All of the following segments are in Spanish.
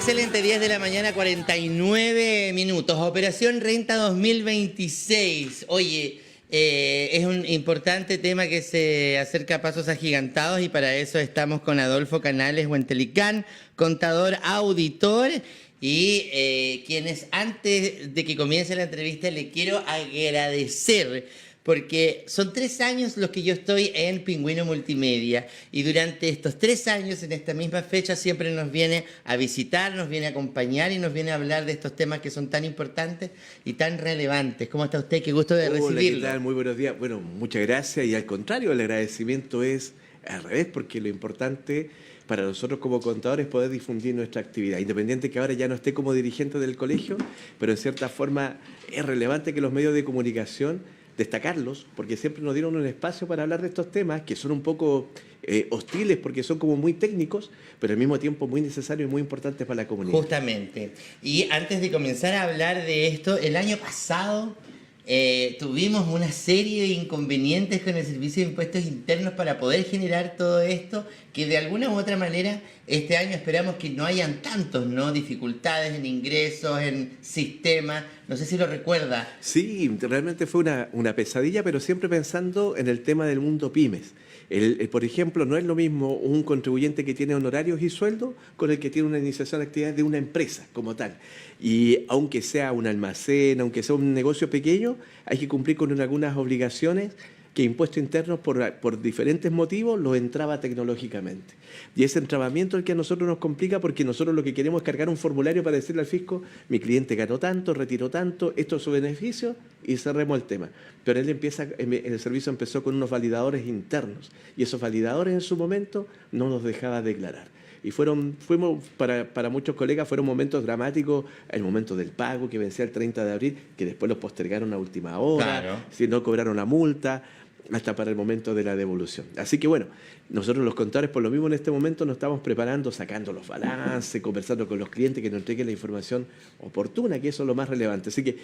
Excelente, 10 de la mañana, 49 minutos. Operación Renta 2026. Oye, es un importante tema que se acerca a pasos agigantados y para eso estamos con Adolfo Canales Huentelicán, contador auditor y quienes antes de que comience la entrevista le quiero agradecer porque son 3 años los que yo estoy en Pingüino Multimedia y durante estos 3 años, en esta misma fecha, siempre nos viene a visitar, nos viene a acompañar y nos viene a hablar de estos temas que son tan importantes y tan relevantes. ¿Cómo está usted? Qué gusto de recibirlo. Hola, ¿qué tal? Muy buenos días. Bueno, muchas gracias y al contrario, el agradecimiento es al revés, porque lo importante para nosotros como contadores es poder difundir nuestra actividad, independiente que ahora ya no esté como dirigente del colegio, pero en cierta forma es relevante que los medios de comunicación destacarlos, porque siempre nos dieron un espacio para hablar de estos temas que son un poco hostiles porque son como muy técnicos, pero al mismo tiempo muy necesarios y muy importantes para la comunidad. Justamente. Y antes de comenzar a hablar de esto, el año pasado tuvimos una serie de inconvenientes con el Servicio de Impuestos Internos para poder generar todo esto, que de alguna u otra manera este año esperamos que no hayan tantos, ¿no? Dificultades en ingresos, en sistemas, no sé si lo recuerda. Sí, realmente fue una pesadilla, pero siempre pensando en el tema del mundo pymes. Por ejemplo, no es lo mismo un contribuyente que tiene honorarios y sueldos con el que tiene una iniciación de actividad de una empresa como tal. Y aunque sea un almacén, aunque sea un negocio pequeño, hay que cumplir con algunas obligaciones que Impuestos Internos por diferentes motivos lo entraba tecnológicamente. Y ese entrabamiento es el que a nosotros nos complica porque nosotros lo que queremos es cargar un formulario para decirle al fisco, mi cliente ganó tanto, retiró tanto, esto es su beneficio y cerremos el tema. Pero él el servicio empezó con unos validadores internos y esos validadores en su momento no nos dejaba declarar. Y fuimos para muchos colegas fueron momentos dramáticos, el momento del pago que vencía el 30 de abril, que después los postergaron a última hora, Claro. Si no cobraron la multa, hasta para el momento de la devolución. Así que bueno, nosotros los contadores por lo mismo en este momento nos estamos preparando, sacando los balances, conversando con los clientes que nos entreguen la información oportuna, que eso es lo más relevante. Así que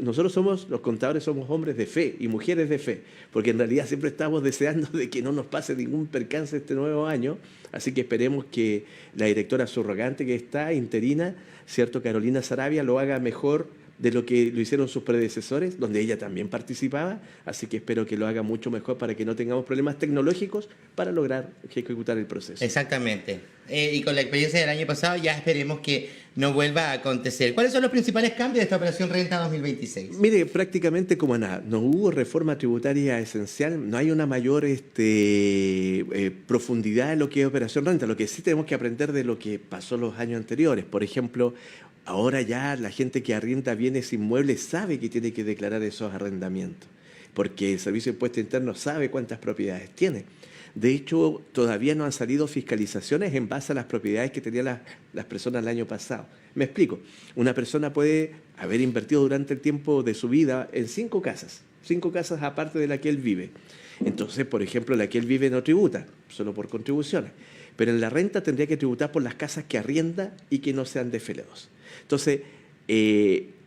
nosotros los contadores somos hombres de fe y mujeres de fe, porque en realidad siempre estamos deseando de que no nos pase ningún percance este nuevo año, así que esperemos que la directora subrogante que está, interina, ¿cierto? Carolina Sarabia, lo haga mejor de lo que lo hicieron sus predecesores, donde ella también participaba, así que espero que lo haga mucho mejor para que no tengamos problemas tecnológicos para lograr ejecutar el proceso. Exactamente. Y con la experiencia del año pasado ya esperemos que no vuelva a acontecer. ¿Cuáles son los principales cambios de esta Operación Renta 2026? Mire, prácticamente como nada, no hubo reforma tributaria esencial, no hay una mayor profundidad en lo que es Operación Renta, lo que sí tenemos que aprender de lo que pasó los años anteriores. Por ejemplo, ahora ya la gente que arrienda bienes inmuebles sabe que tiene que declarar esos arrendamientos, porque el Servicio de Impuestos Internos sabe cuántas propiedades tiene. De hecho, todavía no han salido fiscalizaciones en base a las propiedades que tenían las personas el año pasado. Me explico. Una persona puede haber invertido durante el tiempo de su vida en 5 casas aparte de la que él vive. Entonces, por ejemplo, la que él vive no tributa, solo por contribuciones. Pero en la renta tendría que tributar por las casas que arrienda y que no sean de FL2. Entonces,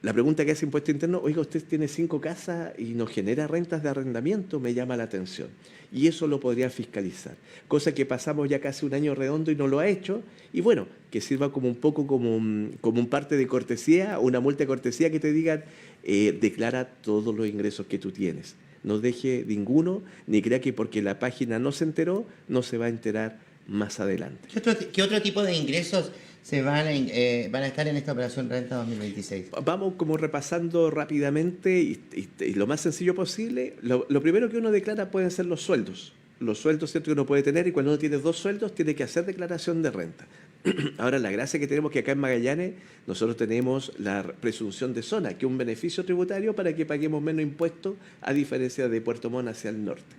la pregunta que hace Impuesto Interno, oiga, usted tiene 5 casas y no genera rentas de arrendamiento, me llama la atención. Y eso lo podría fiscalizar. Cosa que pasamos ya casi un año redondo y no lo ha hecho. Y bueno, que sirva como un poco como un parte de cortesía, una multa de cortesía que te digan, declara todos los ingresos que tú tienes. No deje ninguno, ni crea que porque la página no se enteró, no se va a enterar más adelante. ¿Qué otro tipo de ingresos se van a estar en esta Operación Renta 2026? Vamos como repasando rápidamente y lo más sencillo posible. Lo primero que uno declara pueden ser los sueldos. Los sueldos, ¿cierto?, que uno puede tener, y cuando uno tiene 2 sueldos tiene que hacer declaración de renta. Ahora, la gracia que tenemos que acá en Magallanes nosotros tenemos la presunción de zona, que es un beneficio tributario para que paguemos menos impuestos a diferencia de Puerto Montt hacia el norte.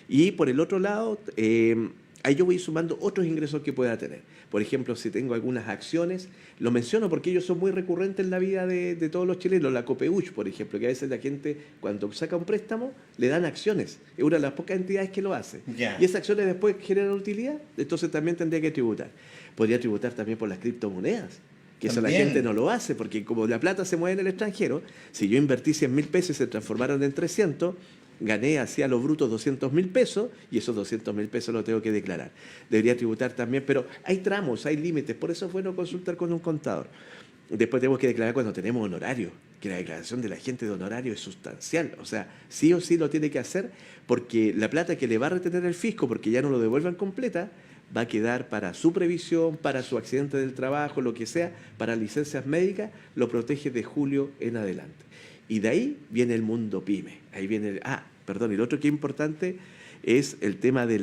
Y por el otro lado, ahí yo voy sumando otros ingresos que pueda tener. Por ejemplo, si tengo algunas acciones, lo menciono porque ellos son muy recurrentes en la vida de todos los chilenos. La Copeuch, por ejemplo, que a veces la gente cuando saca un préstamo le dan acciones. Es una de las pocas entidades que lo hace. Ya. Y esas acciones después generan utilidad, entonces también tendría que tributar. Podría tributar también por las criptomonedas, que eso la gente no lo hace, porque como la plata se mueve en el extranjero, si yo invertí 100.000 pesos y se transformaron en 300, gané hacia los brutos 200.000 pesos y esos 200.000 pesos los tengo que declarar. Debería tributar también, pero hay tramos, hay límites, por eso es bueno consultar con un contador. Después tenemos que declarar cuando tenemos honorario, que la declaración de la gente de honorario es sustancial. O sea, sí o sí lo tiene que hacer porque la plata que le va a retener el fisco, porque ya no lo devuelvan completa, va a quedar para su previsión, para su accidente del trabajo, lo que sea, para licencias médicas, lo protege de julio en adelante. Y de ahí viene el mundo pyme. Ahí viene y lo otro que es importante es el tema de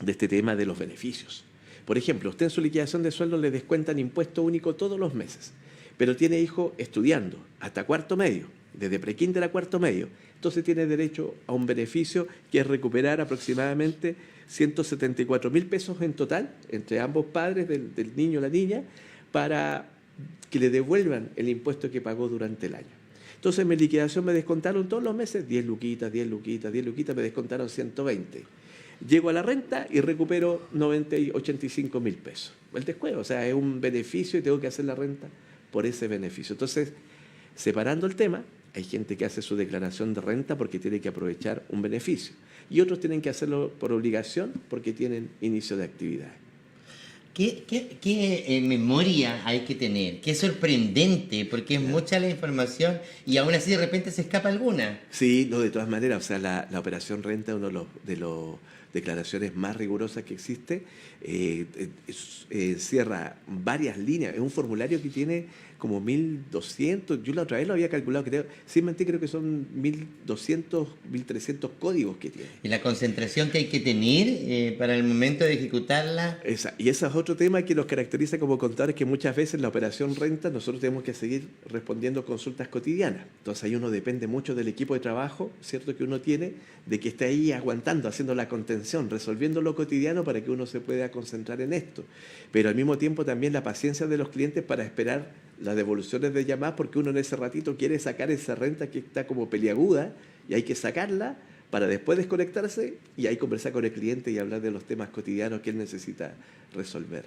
este tema de los beneficios. Por ejemplo, usted en su liquidación de sueldo le descuentan impuesto único todos los meses, pero tiene hijo estudiando hasta cuarto medio, desde prekinder a cuarto medio. Entonces tiene derecho a un beneficio que es recuperar aproximadamente 174.000 pesos en total entre ambos padres del niño o la niña para que le devuelvan el impuesto que pagó durante el año. Entonces en mi liquidación me descontaron todos los meses 10 luquitas, 10 luquitas, 10 luquitas, me descontaron 120. Llego a la renta y recupero 85.000 pesos. El descuento, o sea, es un beneficio y tengo que hacer la renta por ese beneficio. Entonces, separando el tema, hay gente que hace su declaración de renta porque tiene que aprovechar un beneficio y otros tienen que hacerlo por obligación porque tienen inicio de actividad. ¿Qué memoria hay que tener? Qué sorprendente, porque es mucha la información y aún así de repente se escapa alguna. Sí, no, de todas maneras, o sea, la operación renta es uno de los declaraciones más rigurosas que existe. Cierra varias líneas, es un formulario que tiene como 1.200, yo la otra vez lo había calculado, creo, sin mentir, creo que son 1.200, 1.300 códigos que tiene. Y la concentración que hay que tener para el momento de ejecutarla. Y ese es otro tema que nos caracteriza como contadores, que muchas veces en la operación renta nosotros tenemos que seguir respondiendo consultas cotidianas. Entonces ahí uno depende mucho del equipo de trabajo, ¿cierto?, que uno tiene, de que esté ahí aguantando, haciendo la contención, resolviendo lo cotidiano para que uno se pueda concentrar en esto. Pero al mismo tiempo también la paciencia de los clientes para esperar las devoluciones de llamadas, porque uno en ese ratito quiere sacar esa renta que está como peliaguda y hay que sacarla para después desconectarse y ahí conversar con el cliente y hablar de los temas cotidianos que él necesita resolver.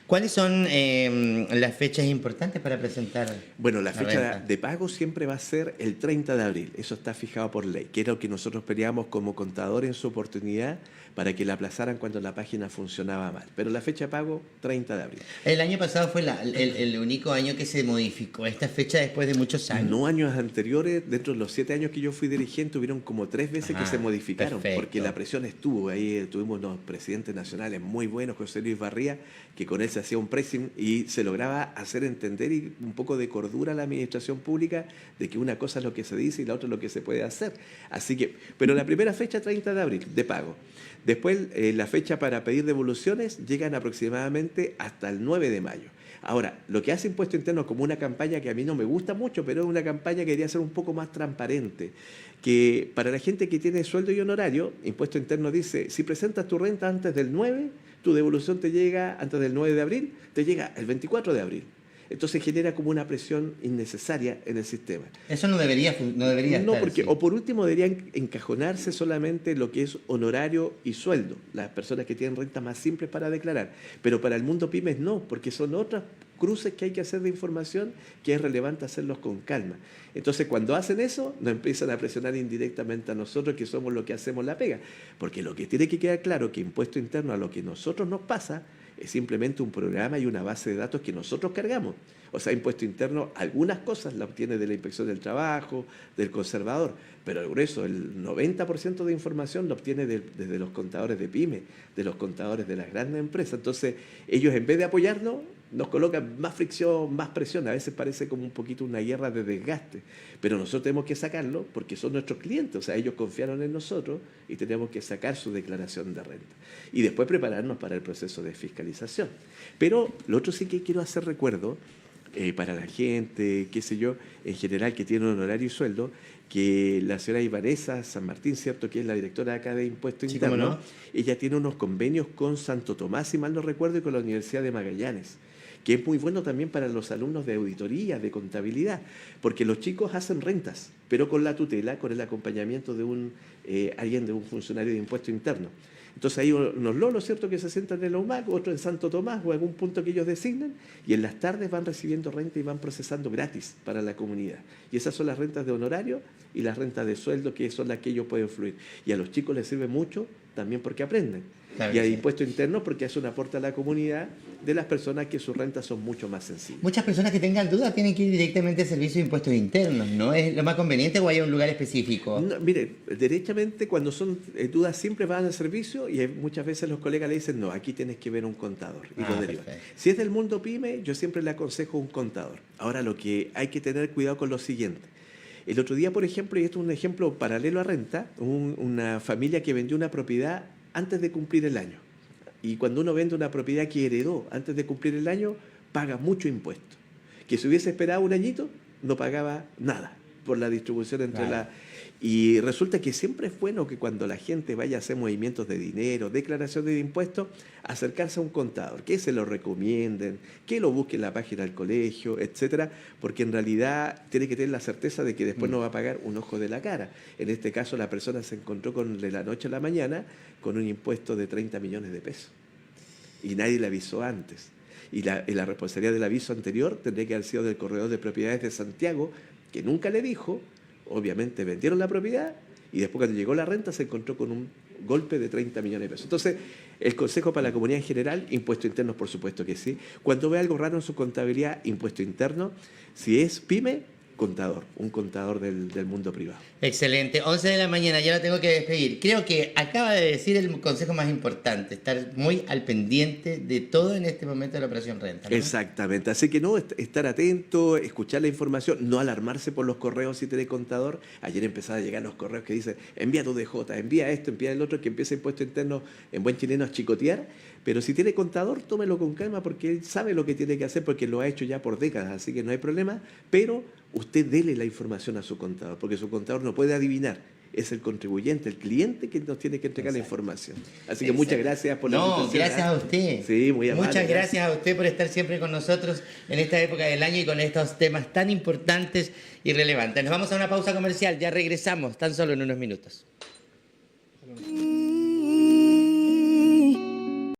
¿Cuáles son las fechas importantes para presentar? Bueno, la fecha de pago siempre va a ser el 30 de abril, eso está fijado por ley, que era lo que nosotros peleamos como contadores en su oportunidad para que la aplazaran cuando la página funcionaba mal. Pero la fecha de pago, 30 de abril. El año pasado fue el único año que se modificó esta fecha después de muchos años. No, años anteriores, dentro de los 7 años que yo fui dirigente, hubieron como 3 veces que se modificaron, perfecto. Porque la presión estuvo. Ahí tuvimos unos presidentes nacionales muy buenos, José Luis Barría, que con él se hacía un pressing y se lograba hacer entender y un poco de cordura a la administración pública de que una cosa es lo que se dice y la otra es lo que se puede hacer. Así que, pero la primera fecha, 30 de abril, de pago. Después, la fecha para pedir devoluciones llegan aproximadamente hasta el 9 de mayo. Ahora, lo que hace Impuesto Interno como una campaña que a mí no me gusta mucho, pero es una campaña que quería ser un poco más transparente, que para la gente que tiene sueldo y honorario, Impuesto Interno dice, si presentas tu renta antes del 9, tu devolución te llega antes del 9 de abril, te llega el 24 de abril. Entonces genera como una presión innecesaria en el sistema. Eso no debería No, estar, porque, sí. o por último, deberían encajonarse solamente lo que es honorario y sueldo, las personas que tienen rentas más simples para declarar. Pero para el mundo pymes no, porque son otras cruces que hay que hacer de información que es relevante hacerlos con calma. Entonces, cuando hacen eso, nos empiezan a presionar indirectamente a nosotros, que somos los que hacemos la pega. Porque lo que tiene que quedar claro que Impuesto Interno a lo que nosotros nos pasa es simplemente un programa y una base de datos que nosotros cargamos. O sea, Impuesto Interno, algunas cosas la obtiene de la Inspección del Trabajo, del conservador, pero el grueso, el 90% de información lo obtiene desde los contadores de pyme, de los contadores de las grandes empresas. Entonces, ellos en vez de apoyarnos, nos colocan más fricción, más presión. A veces parece como un poquito una guerra de desgaste, pero nosotros tenemos que sacarlo porque son nuestros clientes. O sea, ellos confiaron en nosotros y tenemos que sacar su declaración de renta. Y después prepararnos para el proceso de fiscalización. Pero lo otro sí que quiero hacer recuerdo, para la gente, qué sé yo, en general que tiene un honorario y sueldo, que la señora Ivanesa San Martín, ¿cierto?, que es la directora acá de Impuesto Interno, ¿cómo no? Ella tiene unos convenios con Santo Tomás, si mal no recuerdo, y con la Universidad de Magallanes, que es muy bueno también para los alumnos de auditoría, de contabilidad, porque los chicos hacen rentas, pero con la tutela, con el acompañamiento de alguien de un funcionario de Impuesto Interno. Entonces hay unos lolos, ¿cierto?, que se sientan en la UMAC, otros en Santo Tomás o algún punto que ellos designen, y en las tardes van recibiendo renta y van procesando gratis para la comunidad. Y esas son las rentas de honorario y las rentas de sueldo, que son las que ellos pueden fluir. Y a los chicos les sirve mucho también porque aprenden. Claro Y al sí. impuesto interno porque hace un aporte a la comunidad de las personas que sus rentas son mucho más sensibles. Muchas personas que tengan dudas tienen que ir directamente al servicio de impuestos internos, ¿no? ¿Es lo más conveniente o hay un lugar específico? No, mire, derechamente cuando son dudas siempre van al servicio y muchas veces los colegas le dicen, no, aquí tienes que ver un contador y lo derivan. Perfecto. Si es del mundo pyme, yo siempre le aconsejo un contador. Ahora lo que hay que tener cuidado con lo siguiente. El otro día, por ejemplo, y esto es un ejemplo paralelo a renta, una familia que vendió una propiedad antes de cumplir el año. Y cuando uno vende una propiedad que heredó antes de cumplir el año, paga mucho impuesto. Que si hubiese esperado un añito, no pagaba nada por la distribución entre Claro. Y resulta que siempre es bueno que cuando la gente vaya a hacer movimientos de dinero, declaraciones de impuestos, acercarse a un contador, que se lo recomienden, que lo busque en la página del colegio, etcétera, porque en realidad tiene que tener la certeza de que después no va a pagar un ojo de la cara. En este caso, la persona se encontró de la noche a la mañana con un impuesto de 30 millones de pesos. Y nadie le avisó antes. Y la responsabilidad del aviso anterior tendría que haber sido del corredor de propiedades de Santiago, que nunca le dijo. Obviamente vendieron la propiedad y después cuando llegó la renta se encontró con un golpe de 30 millones de pesos. Entonces, el consejo para la comunidad en general, impuestos internos por supuesto que sí. Cuando ve algo raro en su contabilidad, impuesto interno. Si es pyme, contador, un contador del mundo privado. Excelente, 11 de la mañana, ya lo tengo que despedir. Creo que acaba de decir el consejo más importante, estar muy al pendiente de todo en este momento de la operación renta, ¿no? Exactamente, así que no, estar atento, escuchar la información, no alarmarse por los correos si tiene contador. Ayer empezaron a llegar los correos que dicen, envía tu DJ, envía esto, envía el otro, que empieza impuesto interno en buen chileno a chicotear. Pero si tiene contador, tómelo con calma porque él sabe lo que tiene que hacer porque lo ha hecho ya por décadas, así que no hay problema. Pero usted dele la información a su contador porque su contador no puede adivinar. Es el contribuyente, el cliente que nos tiene que entregar la información. Así que muchas gracias por la invitación. Gracias a usted. Sí, muy amable. Muchas gracias a usted por estar siempre con nosotros en esta época del año y con estos temas tan importantes y relevantes. Nos vamos a una pausa comercial, ya regresamos tan solo en unos minutos.